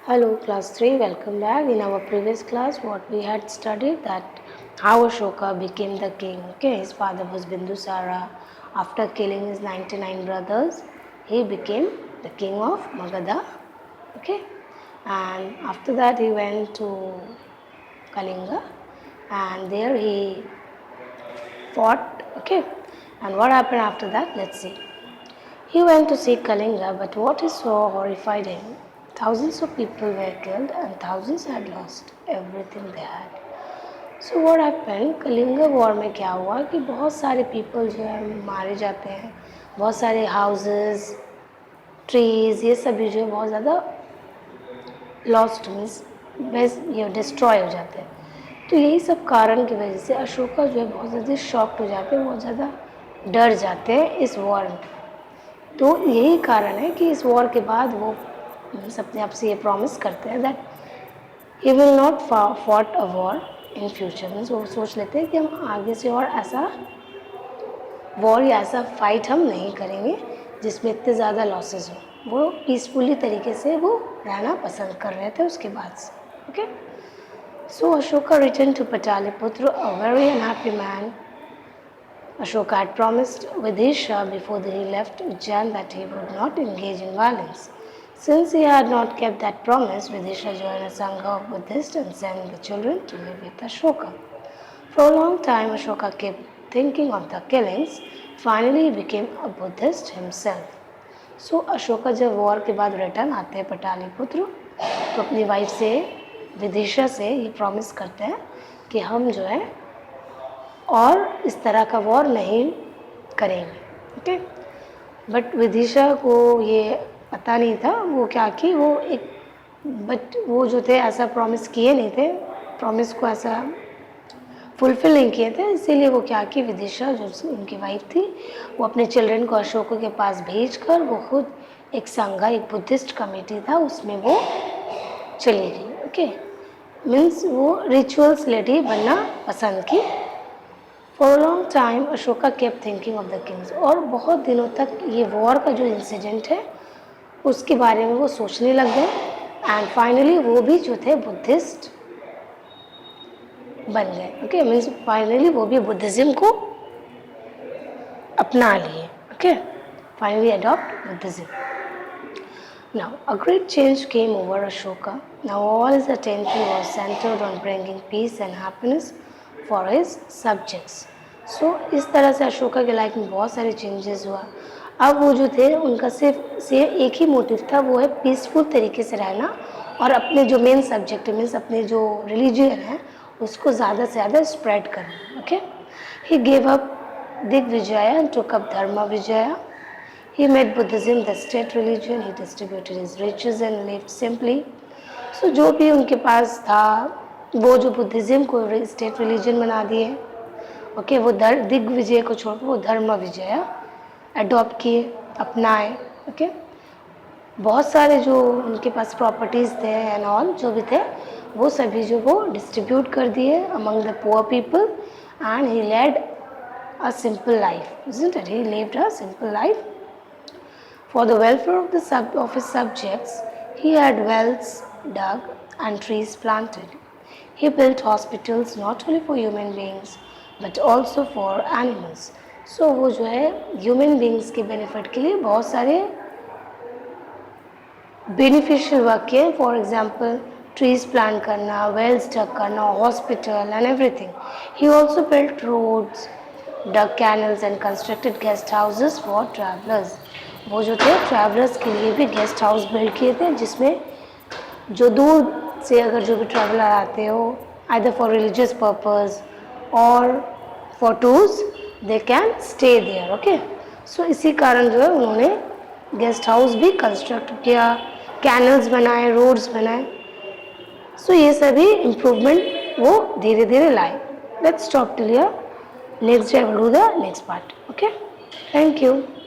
Hello, class 3, welcome back. In our previous class, what we had studied that how Ashoka became the king. Okay, his father was Bindusara. After killing his 99 brothers, he became the king of Magadha. Okay, and after that, he went to Kalinga and there he fought. Okay, and what happened after that? Let's see. He went to see Kalinga, but what he saw horrified him. Thousands of people were killed and thousands had lost everything they had. So what happened? Kalinga war में क्या हुआ कि बहुत सारे people जो है मारे जाते हैं, बहुत सारे हाउसेस, ट्रीज, ये सभी जो है बहुत ज़्यादा लॉस्ट मीन्स ये डिस्ट्रॉय हो जाते हैं. तो यही सब कारण की वजह से अशोका जो है बहुत ज़्यादा शॉक्ड हो जाते हैं, बहुत ज़्यादा डर जाते हैं इस वॉर में. तो यही कारण है कि इस वॉर के बाद वो अपने आप से ये प्रॉमिस करते हैं that he will not fought a war in future. Means वो सोच लेते हैं कि हम आगे से और ऐसा वॉर या ऐसा फाइट हम नहीं करेंगे जिसमें इतने ज़्यादा लॉसेस हो. वो पीसफुली तरीके से वो रहना पसंद कर रहे थे उसके बाद से. Okay, so Ashoka return to Pataliputra a very unhappy man. Ashoka had promised Vidisha before he left Ujjain that he would not engage in violence. Since he had not kept that promise, Vidisha joined a Sangha of Buddhists and sent the children to live with Ashoka. For a long time, Ashoka kept thinking of the killings. Finally, he became a Buddhist himself. So, Ashoka जब war के बाद return आते हैं पटालीपुत्र तो अपनी wife से विदिशा से ये प्रॉमिस करते हैं कि हम जो है और इस तरह का वॉर नहीं करेंगे. ओके, बट विदिशा को ये पता नहीं था वो क्या कि वो एक बट वो जो थे ऐसा प्रॉमिस किए नहीं थे, प्रॉमिस को ऐसा फुलफिल नहीं किए थे. इसीलिए वो क्या कि विदिशा जो उनकी वाइफ थी वो अपने चिल्ड्रन को अशोक के पास भेज कर वो खुद एक संघा, एक बुद्धिस्ट कमेटी था उसमें वो चली गई. ओके, मीन्स वो रिचुअल्स लेडी बनना पसंद की. For a long time, Ashoka kept thinking of the kings. और बहुत दिनों तक ये वॉर का जो इंसिडेंट है उसके बारे में वो सोचने लग गए. एंड फाइनली वो भी जो थे बुद्धिस्ट बन गए. ओके, मीन्स फाइनली वो भी बुद्धिज़्म को अपना लिए. Okay, finally adopt Buddhism. Now, a great change came over Ashoka. Now, all his attention was centered on bringing peace and happiness for his subjects. So, इस तरह से अशोका के लाइफ में बहुत सारे चेंजेस हुआ. अब वो जो थे उनका सिर्फ एक ही मोटिव था, वो है पीसफुल तरीके से रहना और अपने जो मेन सब्जेक्ट है मीन्स अपने जो रिलीजियन है उसको ज़्यादा से ज़्यादा स्प्रेड करना. Okay, he gave up Digvijay and took up Dharma Vijay. He made Buddhism the state religion. He distributed his riches and lived simply. So जो भी उनके पास था वो जो बुद्धिज़्म को स्टेट रिलीजन बना दिए. ओके, वो दिग्विजय को छोड़ वो धर्म विजय अडॉप्ट किए, अपनाए. ओके, बहुत सारे जो उनके पास प्रॉपर्टीज़ थे एंड ऑल जो भी थे वो सभी जो वो डिस्ट्रीब्यूट कर दिए among the poor people. And he led a simple life. isn't it? He lived a simple life. For the welfare of his subjects, he had wells dug and trees planted. He built hospitals not only for human beings but also for animals. So वो जो है human beings के benefit के लिए बहुत सारे beneficial work किए. For example, trees plant करना, wells dug करना, hospital and everything. He also built roads, dug canals and constructed guest houses for travelers. वो जो थे ट्रैवलर्स के लिए भी गेस्ट हाउस बिल्ड किए थे जिसमें जो दूर से अगर जो भी ट्रैवलर आते हो आइदर फॉर रिलीजियस पर्पस और for tours they can stay there. Okay, so इसी कारण जो है उन्होंने गेस्ट हाउस भी कंस्ट्रक्ट किया, कैनल्स बनाए, रोड्स बनाए. सो ये सभी इम्प्रूवमेंट वो धीरे धीरे लाए. Let's stop till here. Next day I will do the next part. Okay, thank you.